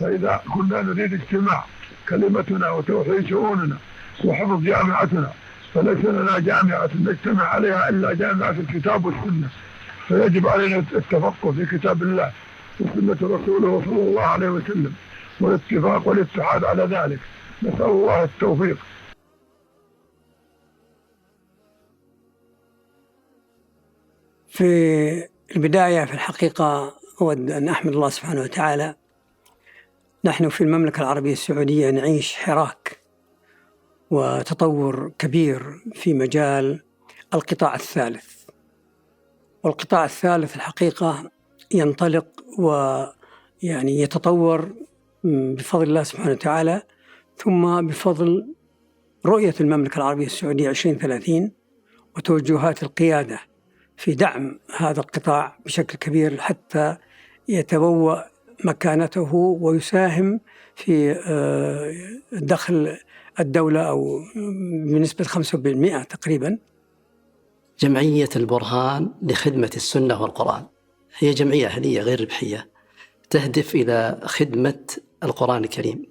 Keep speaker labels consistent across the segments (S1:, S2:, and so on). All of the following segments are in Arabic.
S1: فإذا كنا نريد اجتماع كلمتنا وتوحيد شؤوننا وحفظ جامعتنا، فليس لنا جامعة نجتمع عليها إلا جامعة الكتاب والسنة، فيجب علينا التفقه في كتاب الله وسنة رسوله صلى الله عليه وسلم، والاتفاق والاتحاد على ذلك. نسأل الله التوفيق.
S2: في البداية في الحقيقة أود أن أحمد الله سبحانه وتعالى. نحن في المملكة العربية السعودية نعيش حراك وتطور كبير في مجال القطاع الثالث، والقطاع الثالث الحقيقة ينطلق ويعني يتطور بفضل الله سبحانه وتعالى، ثم بفضل رؤية المملكة العربية السعودية 2030 وتوجهات القيادة في دعم هذا القطاع بشكل كبير حتى يتبوأ مكانته ويساهم في دخل الدولة أو بنسبة 5% تقريبا.
S3: جمعية البرهان لخدمة السنة والقرآن هي جمعية أهلية غير ربحية تهدف إلى خدمة القرآن الكريم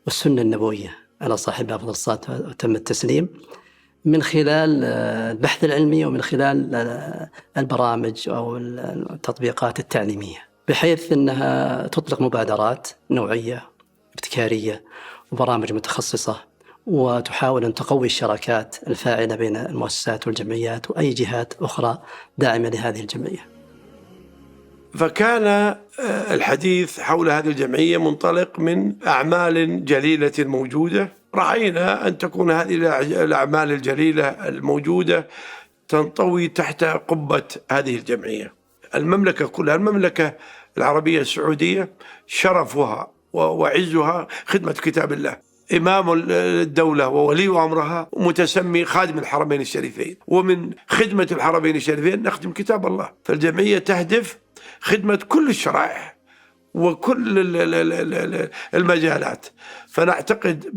S3: والسنة النبوية على صاحبها أفضل الصلاة وتم التسليم من خلال البحث العلمي ومن خلال البرامج أو التطبيقات التعليمية، بحيث أنها تطلق مبادرات نوعية ابتكارية وبرامج متخصصة، وتحاول أن تقوي الشراكات الفاعلة بين المؤسسات والجمعيات وأي جهات أخرى داعمة لهذه الجمعية.
S4: فكان الحديث حول هذه الجمعية منطلق من أعمال جليلة موجودة. رأينا أن تكون هذه الأعمال الجليلة الموجودة تنطوي تحت قبة هذه الجمعية. المملكة كلها، المملكة العربية السعودية، شرفها وعزها خدمة كتاب الله. إمام الدولة وولي أمرها متسمي خادم الحرمين الشريفين، ومن خدمة الحرمين الشريفين نخدم كتاب الله. فالجمعية تهدف خدمة كل الشرائح وكل المجالات. فنعتقد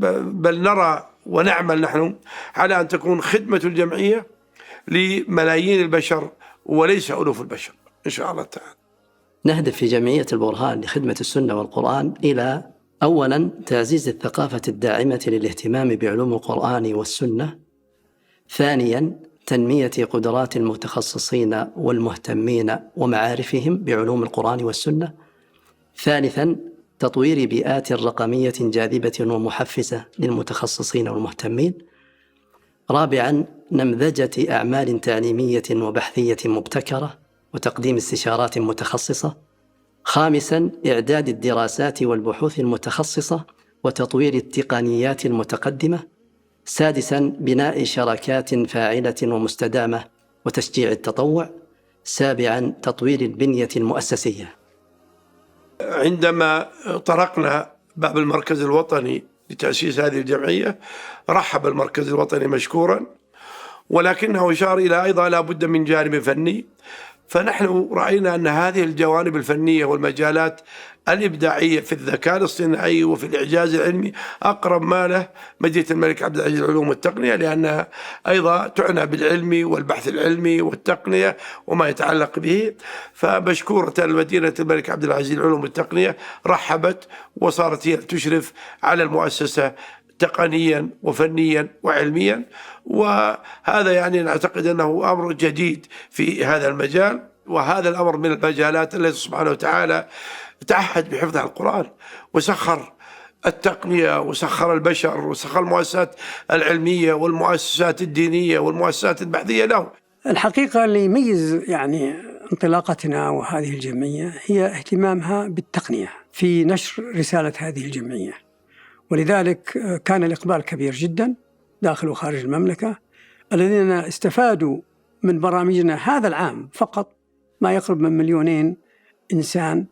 S4: بل نرى ونعمل نحن على أن تكون خدمة الجمعية لملايين البشر وليس ألوف البشر إن شاء الله تعالى.
S3: نهدف في جمعية البرهان لخدمة السنة والقرآن إلى أولاً تعزيز الثقافة الداعمة للاهتمام بعلوم القرآن والسنة. ثانياً تنمية قدرات المتخصصين والمهتمين ومعارفهم بعلوم القرآن والسنة. ثالثاً تطوير بيئات رقمية جاذبة ومحفزة للمتخصصين والمهتمين. رابعاً نمذجة أعمال تعليمية وبحثية مبتكرة وتقديم استشارات متخصصة. خامساً إعداد الدراسات والبحوث المتخصصة وتطوير التقنيات المتقدمة. سادساً بناء شراكات فاعلة ومستدامة وتشجيع التطوع. سابعاً تطوير البنية المؤسسية.
S4: عندما طرقنا باب المركز الوطني لتأسيس هذه الجمعية رحب المركز الوطني مشكوراً، ولكنه أشار إلى أيضا لا بد من جانب فني. فنحن رأينا أن هذه الجوانب الفنية والمجالات الإبداعية في الذكاء الاصطناعي وفي الإعجاز العلمي أقرب ما له مدينة الملك عبد العزيز للعلوم والتقنية، لأنها أيضا تعنى بالعلم والبحث العلمي والتقنية وما يتعلق به. فمشكورة مدينة الملك عبد العزيز للعلوم والتقنية رحبت وصارت هي تشرف على المؤسسة تقنيا وفنيا وعلميا، وهذا يعني نعتقد أنه أمر جديد في هذا المجال. وهذا الأمر من المجالات التي سبحانه وتعالى تعهد بحفظها القرآن وسخر التقنية وسخر البشر وسخر المؤسسات العلمية والمؤسسات الدينية والمؤسسات البحثية له.
S2: الحقيقة اللي يميز يعني انطلاقتنا وهذه الجمعية هي اهتمامها بالتقنية في نشر رسالة هذه الجمعية، ولذلك كان الإقبال كبير جدا داخل وخارج المملكة. الذين استفادوا من برامجنا هذا العام فقط ما يقرب من 2,000,000 إنسان.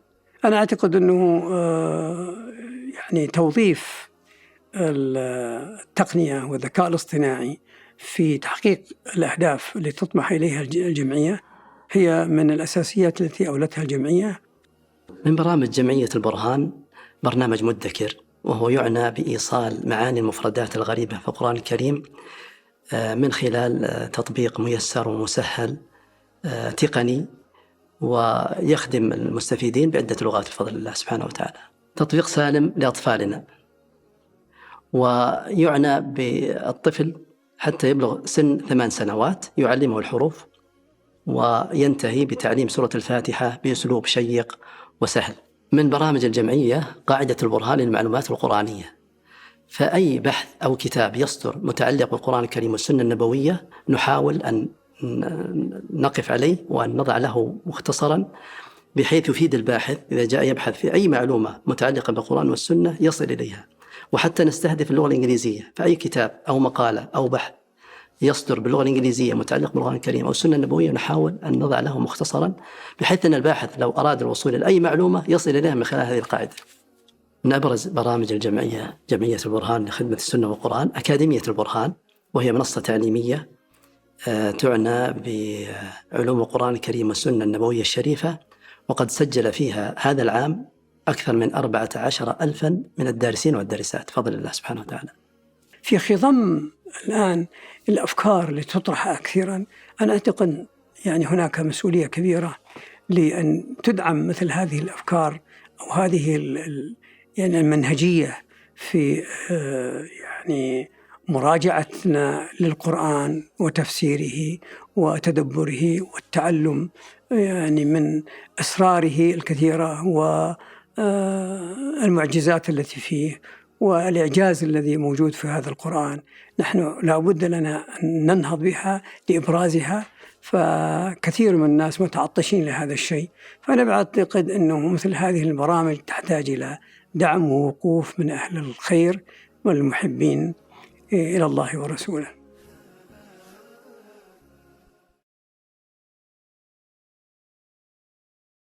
S2: أنا أعتقد أنه يعني توظيف التقنية والذكاء الاصطناعي في تحقيق الأهداف التي تطمح إليها الجمعية هي من الأساسيات التي أولتها الجمعية.
S3: من برامج جمعية البرهان برنامج مدكر، وهو يعنى بإيصال معاني المفردات الغريبة في القرآن الكريم من خلال تطبيق ميسر ومسهل تقني، ويخدم المستفيدين بعدة لغات بفضل الله سبحانه وتعالى. تطبيق سالم لأطفالنا، ويعنى بالطفل حتى يبلغ سن 8 سنوات يعلمه الحروف، وينتهي بتعليم سورة الفاتحة بأسلوب شيق وسهل. من برامج الجمعية قاعدة البرهان للمعلومات القرآنية، فأي بحث أو كتاب يصدر متعلق بالقرآن الكريم والسنة النبوية نحاول أن نقف عليه وأن نضع له مختصرا بحيث يفيد الباحث إذا جاء يبحث في أي معلومة متعلقة بالقرآن والسنة يصل إليها. وحتى نستهدف اللغة الإنجليزية، فأي كتاب أو مقالة أو بحث يصدر باللغة الإنجليزية متعلق بالقرآن الكريم أو السنة النبوية نحاول أن نضع له مختصرا بحيث أن الباحث لو أراد الوصول إلى أي معلومة يصل إليها من خلال هذه القاعدة. من أبرز برامج الجمعية جمعية البرهان لخدمة السنة والقرآن أكاديمية البرهان، وهي منصة تعليمية تعنى بعلوم القرآن الكريم والسنة النبوية الشريفة، وقد سجل فيها هذا العام أكثر من 14,000 من الدارسين والدارسات بفضل الله سبحانه وتعالى.
S2: في خضم الآن الأفكار اللي تطرح أكثرا، أنا أعتقد يعني هناك مسؤولية كبيرة لأن تدعم مثل هذه الأفكار أو هذه يعني المنهجية في يعني مراجعتنا للقرآن وتفسيره وتدبره والتعلم يعني من أسراره الكثيرة والمعجزات التي فيه والإعجاز الذي موجود في هذا القرآن. نحن لا بد لنا أن ننهض بها لإبرازها، فكثير من الناس متعطشين لهذا الشيء. فأنا أعتقد أنه مثل هذه البرامج تحتاج إلى دعم ووقوف من أهل الخير والمحبين إلى الله ورسوله.